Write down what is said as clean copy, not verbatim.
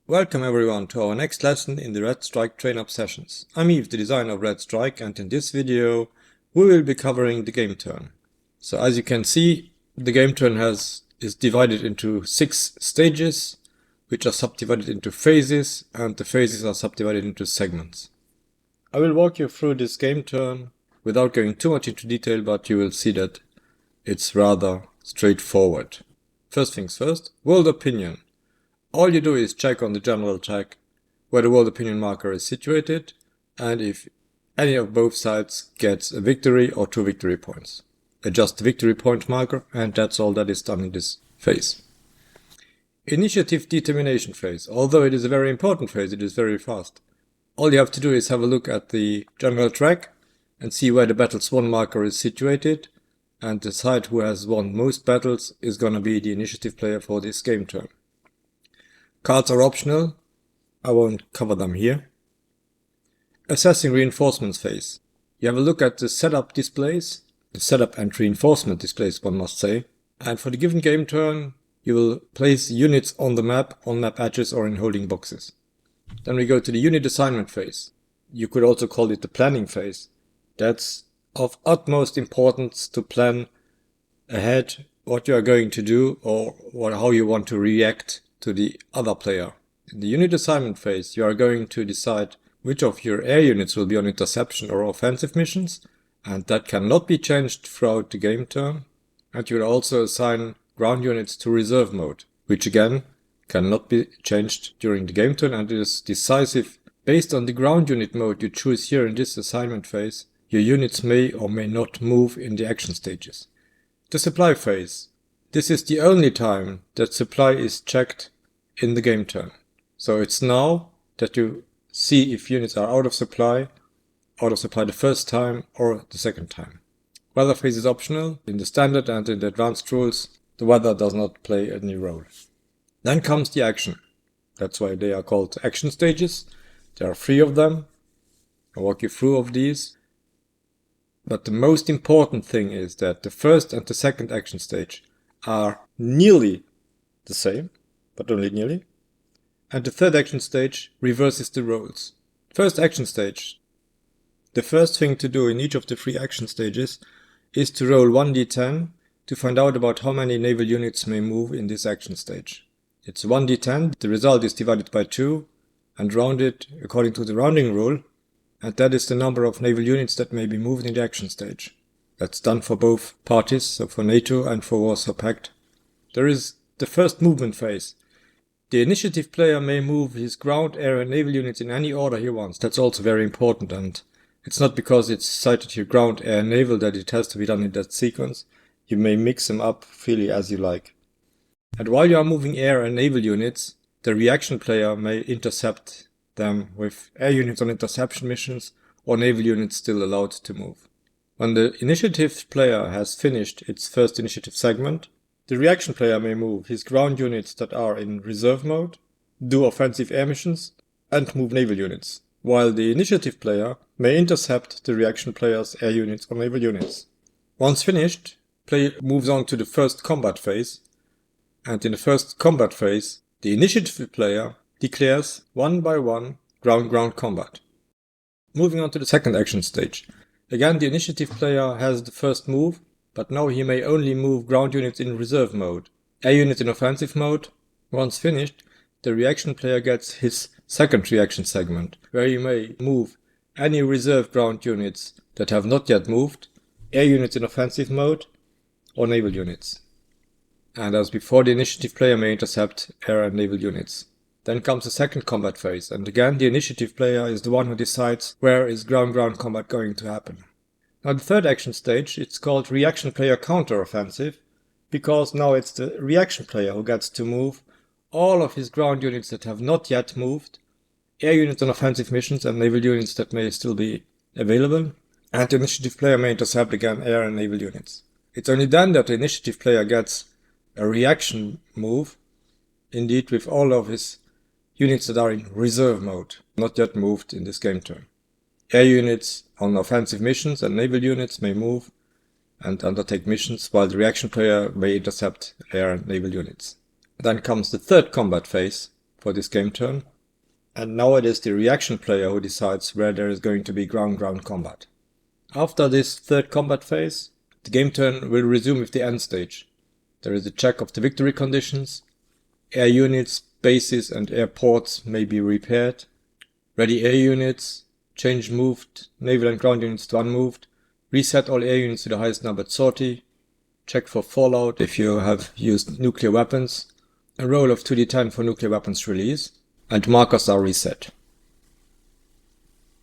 Welcome everyone to our next lesson in the Red Strike train-up sessions. I'm Yves, the designer of Red Strike, and in this video we will be covering the game turn. So as you can see, the game turn is divided into 6 stages, which are subdivided into phases, and the phases are subdivided into segments. I will walk you through this game turn without going too much into detail, but you will see that it's rather straightforward. First things first, world opinion. All you do is check on the general track where the world opinion marker is situated and if any of both sides gets a victory or 2 victory points. Adjust the victory point marker, and that's all that is done in this phase. Initiative determination phase. Although it is a very important phase, it is very fast. All you have to do is have a look at the general track and see where the battles won marker is situated, and decide who has won most battles is gonna be the initiative player for this game turn. Cards are optional, I won't cover them here. Assessing reinforcements phase. You have a look at the setup displays, the setup and reinforcement displays one must say, and for the given game turn you will place units on the map, on map edges or in holding boxes. Then we go to the unit assignment phase. You could also call it the planning phase. That's of utmost importance to plan ahead what you are going to do or how you want to react to the other player. In the unit assignment phase, you are going to decide which of your air units will be on interception or offensive missions, and that cannot be changed throughout the game turn. And you will also assign ground units to reserve mode, which again cannot be changed during the game turn and is decisive. Based on the ground unit mode you choose here in this assignment phase, your units may or may not move in the action stages. The supply phase. This is the only time that supply is checked in the game turn. So it's now that you see if units are out of supply the first time or the second time. Weather phase is optional. In the standard and in the advanced rules, the weather does not play any role. Then comes the action. That's why they are called action stages. There are 3 of them. I'll walk you through of these. But the most important thing is that the first and the second action stage are nearly the same, but only nearly. And the third action stage reverses the roles. First action stage. The first thing to do in each of the 3 action stages is to roll 1d10 to find out about how many naval units may move in this action stage. It's 1d10, the result is divided by 2 and rounded according to the rounding rule, and that is the number of naval units that may be moved in the action stage. That's done for both parties, so for NATO and for Warsaw Pact. There is the first movement phase. The initiative player may move his ground, air and naval units in any order he wants. That's also very important, and it's not because it's cited here ground, air and naval that it has to be done in that sequence. You may mix them up freely as you like. And while you are moving air and naval units, the reaction player may intercept them with air units on interception missions or naval units still allowed to move. When the initiative player has finished its first initiative segment, the reaction player may move his ground units that are in reserve mode, do offensive air missions, and move naval units, while the initiative player may intercept the reaction player's air units or naval units. Once finished, play moves on to the first combat phase, and in the first combat phase, the initiative player declares one by one ground-ground combat. Moving on to the second action stage. Again, the initiative player has the first move, but now he may only move ground units in reserve mode, air units in offensive mode. Once finished, the reaction player gets his second reaction segment, where he may move any reserve ground units that have not yet moved, air units in offensive mode, or naval units. And as before, the initiative player may intercept air and naval units. Then comes the second combat phase, and again the initiative player is the one who decides where is ground-ground combat going to happen. Now the third action stage, it's called reaction player counter-offensive, because now it's the reaction player who gets to move all of his ground units that have not yet moved, air units on offensive missions and naval units that may still be available, and the initiative player may intercept again air and naval units. It's only then that the initiative player gets a reaction move, indeed with all of his units that are in reserve mode, not yet moved in this game turn. Air units on offensive missions and naval units may move and undertake missions, while the reaction player may intercept air and naval units. Then comes the third combat phase, for this game turn. And now it is the reaction player who decides where there is going to be ground-ground combat. After this third combat phase, the game turn will resume with the end stage. There is a check of the victory conditions. Air units, bases and airports may be repaired. Ready air units, change moved naval and ground units to unmoved. Reset all air units to the highest numbered sortie. Check for fallout if you have used nuclear weapons. A roll of 2d10 for nuclear weapons release. And markers are reset.